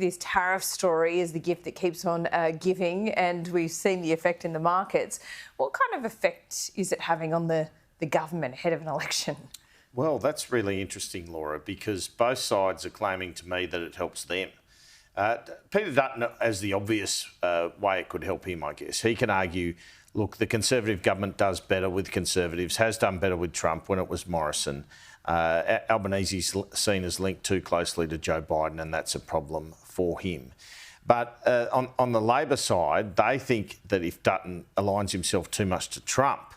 this tariff story is the gift that keeps on giving, and we've seen the effect in the markets. What kind of effect is it having on the government ahead of an election? Well, that's really interesting, Laura, because both sides are claiming to me that it helps them. Peter Dutton, as the obvious way it could help him, I guess, he can argue, look, the Conservative government does better with Conservatives, has done better with Trump when it was Morrison. Albanese's seen as linked too closely to Joe Biden, and that's a problem for him. But on the Labor side, they think that if Dutton aligns himself too much to Trump,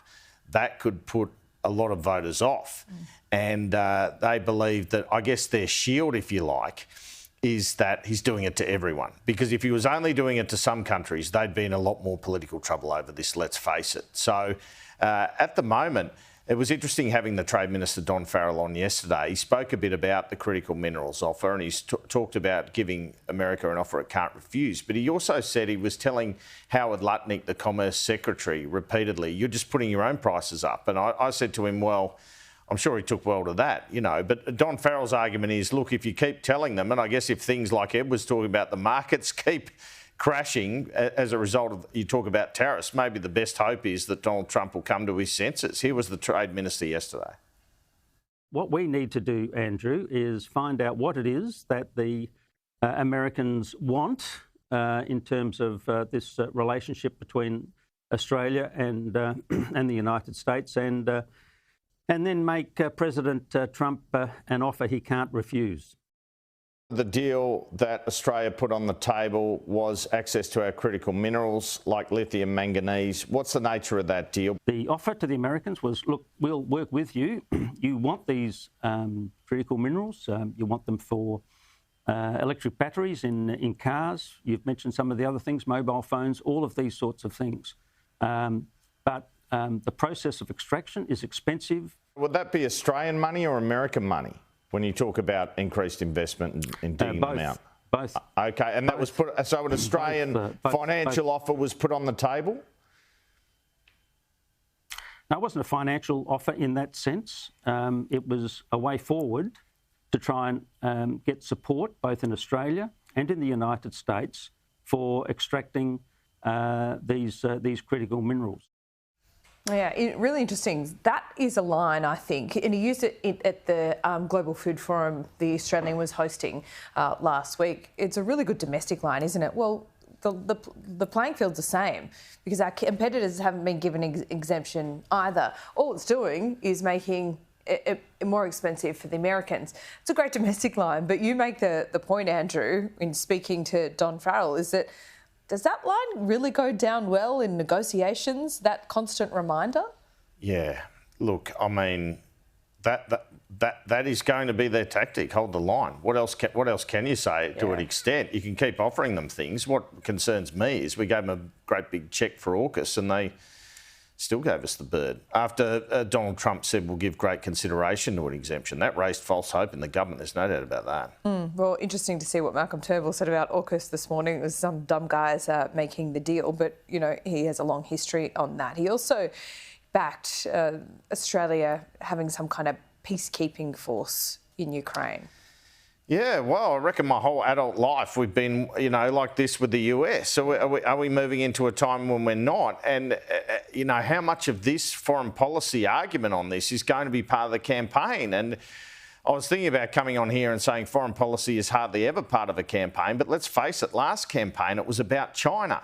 that could put a lot of voters off. And they believe that, I guess, their shield, if you like, is that he's doing it to everyone. Because if he was only doing it to some countries, they'd be in a lot more political trouble over this, let's face it. So at the moment, it was interesting having the Trade Minister, Don Farrell, on yesterday. He spoke a bit about the critical minerals offer, and he's talked about giving America an offer it can't refuse. But he also said he was telling Howard Lutnick, the Commerce Secretary, repeatedly, you're just putting your own prices up. And I said to him, well, I'm sure he took well to that, you know. But Don Farrell's argument is, look, if you keep telling them, and I guess if things like Ed was talking about, the markets keep crashing as a result of, you talk about tariffs, maybe the best hope is that Donald Trump will come to his senses. Here was the Trade Minister yesterday. What we need to do, Andrew, is find out what it is that the Americans want in terms of this relationship between Australia and the United States, and then make President Trump an offer he can't refuse. The deal that Australia put on the table was access to our critical minerals like lithium, manganese. What's the nature of that deal? The offer to the Americans was, look, we'll work with you. You want these critical minerals. You want them for electric batteries in cars. You've mentioned some of the other things, mobile phones, all of these sorts of things. But the process of extraction is expensive. Would that be Australian money or American money when you talk about increased investment in digging them out? Both. Okay, and that was put, so an Australian financial offer was put on the table? No, it wasn't a financial offer in that sense. It was a way forward to try and get support both in Australia and in the United States for extracting these critical minerals. Yeah, really interesting. That is a line, I think, and he used it at the Global Food Forum the Australian was hosting last week. It's a really good domestic line, isn't it? Well, the playing field's the same because our competitors haven't been given exemption either. All it's doing is making it more expensive for the Americans. It's a great domestic line, but you make the point, Andrew, in speaking to Don Farrell, is that does that line really go down well in negotiations, that constant reminder? Yeah. Look, I mean, that is going to be their tactic, hold the line. What else can you say to an extent? You can keep offering them things. What concerns me is we gave them a great big cheque for AUKUS and they still gave us the bird. After Donald Trump said we'll give great consideration to an exemption, that raised false hope in the government. There's no doubt about that. Well, interesting to see what Malcolm Turnbull said about AUKUS this morning. It was some dumb guys making the deal, but, you know, he has a long history on that. He also backed Australia having some kind of peacekeeping force in Ukraine. Yeah, well, I reckon my whole adult life we've been, you know, like this with the US. So are we moving into a time when we're not? And, you know, how much of this foreign policy argument on this is going to be part of the campaign? And I was thinking about coming on here and saying foreign policy is hardly ever part of a campaign. But let's face it, last campaign it was about China,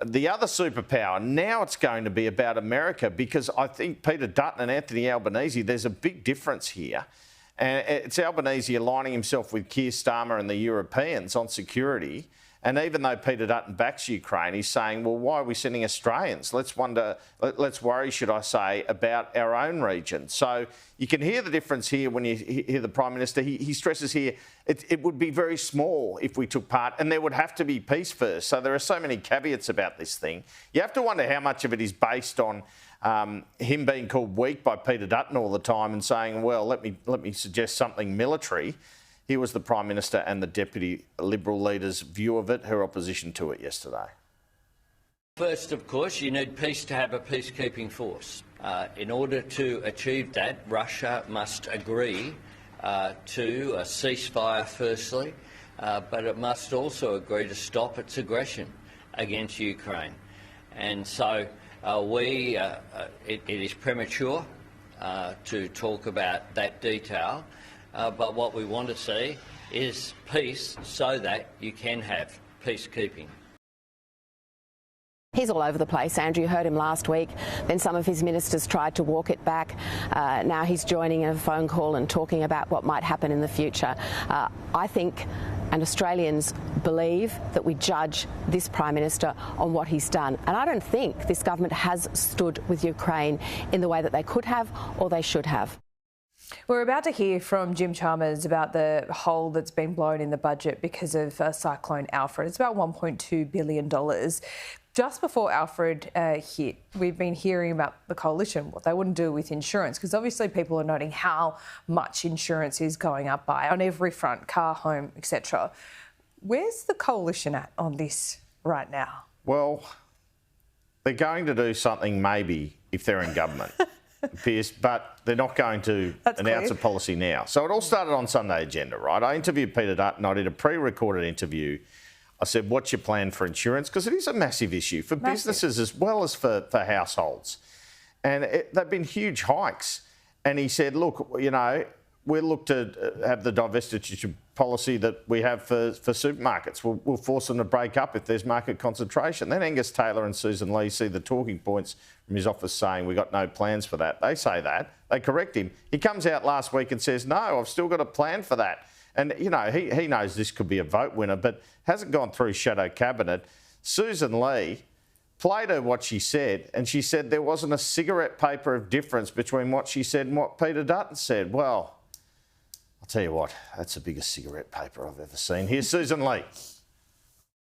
the other superpower. Now it's going to be about America because I think Peter Dutton and Anthony Albanese, there's a big difference here. And it's Albanese aligning himself with Keir Starmer and the Europeans on security. And even though Peter Dutton backs Ukraine, he's saying, well, why are we sending Australians? Let's worry, should I say, about our own region. So you can hear the difference here when you hear the Prime Minister. He stresses here it would be very small if we took part and there would have to be peace first. So there are so many caveats about this thing. You have to wonder how much of it is based on him being called weak by Peter Dutton all the time and saying, well, let me suggest something military. Here was the Prime Minister and the Deputy Liberal leader's view of it, her opposition to it yesterday. First, of course, you need peace to have a peacekeeping force. In order to achieve that, Russia must agree to a ceasefire firstly, but it must also agree to stop its aggression against Ukraine. And so it is premature to talk about that detail, but what we want to see is peace so that you can have peacekeeping. He's all over the place, Andrew. You heard him last week. Then some of his ministers tried to walk it back. Now he's joining a phone call and talking about what might happen in the future. I think, and Australians believe, that we judge this Prime Minister on what he's done. And I don't think this government has stood with Ukraine in the way that they could have or they should have. We're about to hear from Jim Chalmers about the hole that's been blown in the budget because of Cyclone Alfred. It's about $1.2 billion. Just before Alfred hit, we've been hearing about the coalition, what they wouldn't do with insurance, because obviously people are noting how much insurance is going up by on every front, car, home, etc. Where's the coalition at on this right now? Well, they're going to do something maybe if they're in government, Pierce, but they're not going to announce a policy now. So it all started on Sunday Agenda, right? I interviewed Peter Dutton. I did a pre-recorded interview. I said, what's your plan for insurance? Because it is a massive issue for businesses as well as for households. And they've been huge hikes. And he said, look, we'll look to have the divestiture policy that we have for supermarkets. We'll force them to break up if there's market concentration. Then Angus Taylor and Susan Lee see the talking points from his office saying we've got no plans for that. They say that. They correct him. He comes out last week and says, no, I've still got a plan for that. And, he knows this could be a vote winner, but hasn't gone through shadow cabinet. Susan Lee played her what she said, and she said there wasn't a cigarette paper of difference between what she said and what Peter Dutton said. Well, I'll tell you what, that's the biggest cigarette paper I've ever seen. Here's Susan Lee.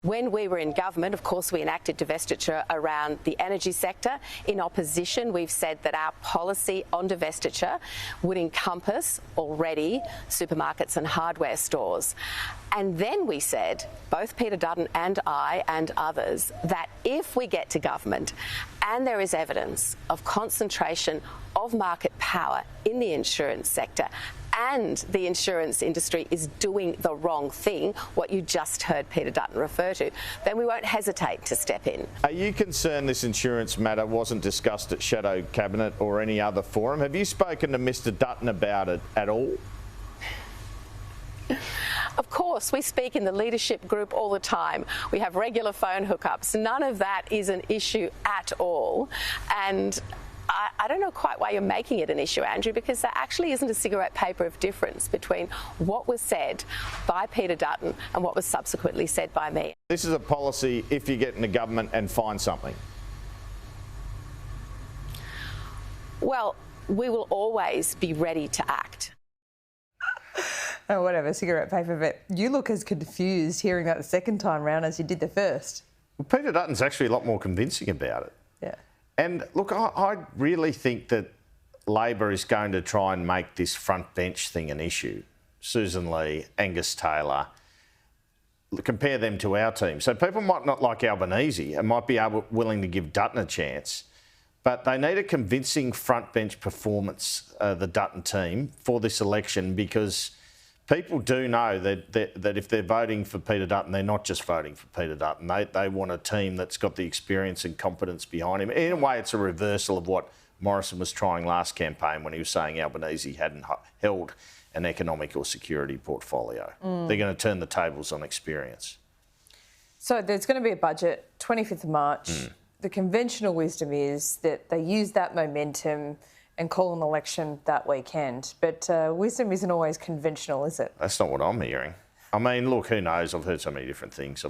When we were in government, of course, we enacted divestiture around the energy sector. In opposition, we've said that our policy on divestiture would encompass already supermarkets and hardware stores. And then we said, both Peter Dutton and I and others, that if we get to government and there is evidence of concentration of market power in the insurance sector and the insurance industry is doing the wrong thing, what you just heard Peter Dutton refer to, then we won't hesitate to step in. Are you concerned this insurance matter wasn't discussed at Shadow Cabinet or any other forum? Have you spoken to Mr Dutton about it at all? Of course, we speak in the leadership group all the time. We have regular phone hookups. None of that is an issue at all. And I don't know quite why you're making it an issue, Andrew, because there actually isn't a cigarette paper of difference between what was said by Peter Dutton and what was subsequently said by me. This is a policy if you get into government and find something. Well, we will always be ready to act. Oh, whatever, cigarette paper, but you look as confused hearing that the second time round as you did the first. Well, Peter Dutton's actually a lot more convincing about it. Yeah. And look, I really think that Labor is going to try and make this front bench thing an issue. Susan Lee, Angus Taylor, compare them to our team. So people might not like Albanese and might be willing to give Dutton a chance, but they need a convincing front bench performance, the Dutton team, for this election, because people do know that if they're voting for Peter Dutton, they're not just voting for Peter Dutton. They want a team that's got the experience and competence behind him. In a way, it's a reversal of what Morrison was trying last campaign when he was saying Albanese hadn't held an economic or security portfolio. They're going to turn the tables on experience. So there's going to be a budget, 25th of March. The conventional wisdom is that they use that momentum and call an election that weekend. But wisdom isn't always conventional, is it? That's not what I'm hearing. I mean, look, who knows? I've heard so many different things.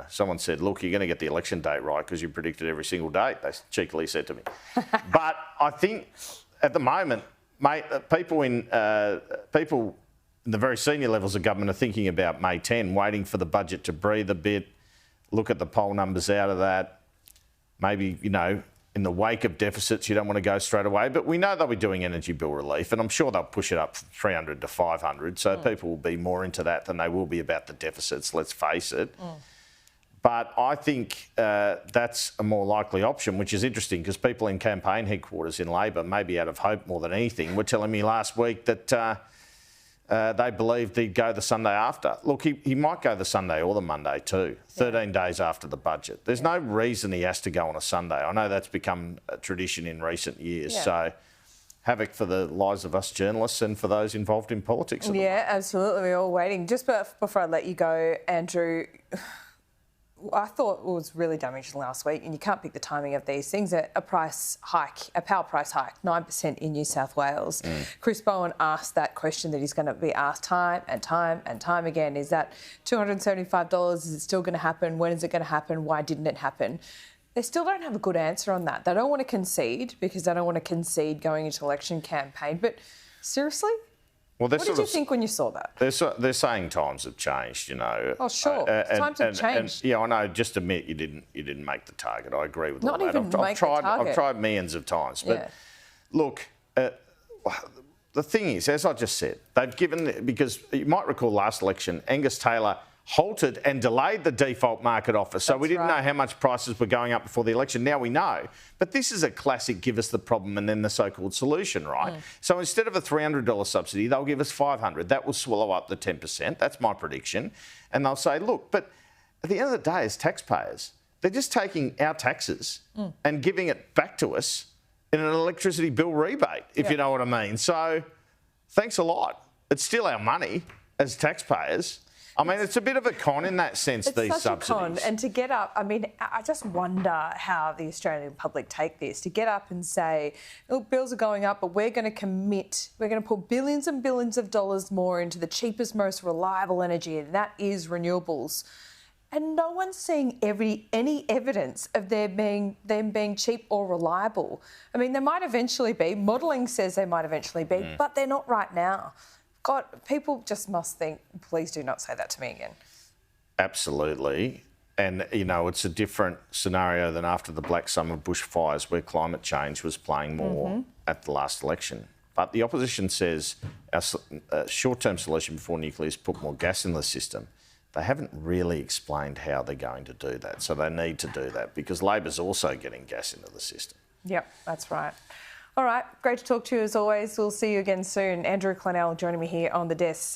Someone said, look, you're going to get the election date right because you predicted every single date, they cheekily said to me. But I think at the moment, mate, people in the very senior levels of government are thinking about May 10, waiting for the budget to breathe a bit, look at the poll numbers out of that. Maybe, in the wake of deficits, you don't want to go straight away. But we know they'll be doing energy bill relief, and I'm sure they'll push it up from 300 to 500. So people will be more into that than they will be about the deficits, let's face it. But I think that's a more likely option, which is interesting because people in campaign headquarters in Labor, maybe out of hope more than anything, were telling me last week that they believed he'd go the Sunday after. Look, he might go the Sunday or the Monday too, 13 days after the budget. There's no reason he has to go on a Sunday. I know that's become a tradition in recent years. Yeah. So havoc for the lives of us journalists and for those involved in politics. Yeah, absolutely. We're all waiting. Just before I let you go, Andrew, I thought it was really damaging last week, and you can't pick the timing of these things. A price hike, a power price hike, 9% in New South Wales. Chris Bowen asked that question that he's going to be asked time and time and time again. Is that $275? Is it still going to happen? When is it going to happen? Why didn't it happen? They still don't have a good answer on that. They don't want to concede because they don't want to concede going into election campaign. But seriously? Well, what did you think when you saw that? They're saying times have changed, you know. Oh, sure. Times have changed. Yeah, I know. Just admit you didn't make the target. I agree with all that. I've tried millions of times. But look, the thing is, as I just said, they've given, because you might recall last election, Angus Taylor halted and delayed the default market offer. So we didn't know how much prices were going up before the election. Now we know. But this is a classic give us the problem and then the so-called solution, right? So instead of a $300 subsidy, they'll give us $500. That will swallow up the 10%. That's my prediction. And they'll say, look, but at the end of the day, as taxpayers, they're just taking our taxes and giving it back to us in an electricity bill rebate, if you know what I mean. So thanks a lot. It's still our money as taxpayers. I mean, it's a bit of a con in that sense, these subsidies. It's such a con. And to get up, I mean, I just wonder how the Australian public take this. To get up and say, look, bills are going up, but we're going to commit, we're going to put billions and billions of dollars more into the cheapest, most reliable energy, and that is renewables. And no one's seeing any evidence of them being cheap or reliable. I mean, they might eventually be. Modelling says they might eventually be, but they're not right now. God, people just must think, please do not say that to me again. Absolutely. And, you know, it's a different scenario than after the Black Summer bushfires where climate change was playing more at the last election. But the opposition says our short-term solution before nuclear is put more gas in the system. They haven't really explained how they're going to do that. So they need to do that because Labor's also getting gas into the system. Yep, that's right. All right, great to talk to you as always. We'll see you again soon. Andrew Clennell joining me here on the desk.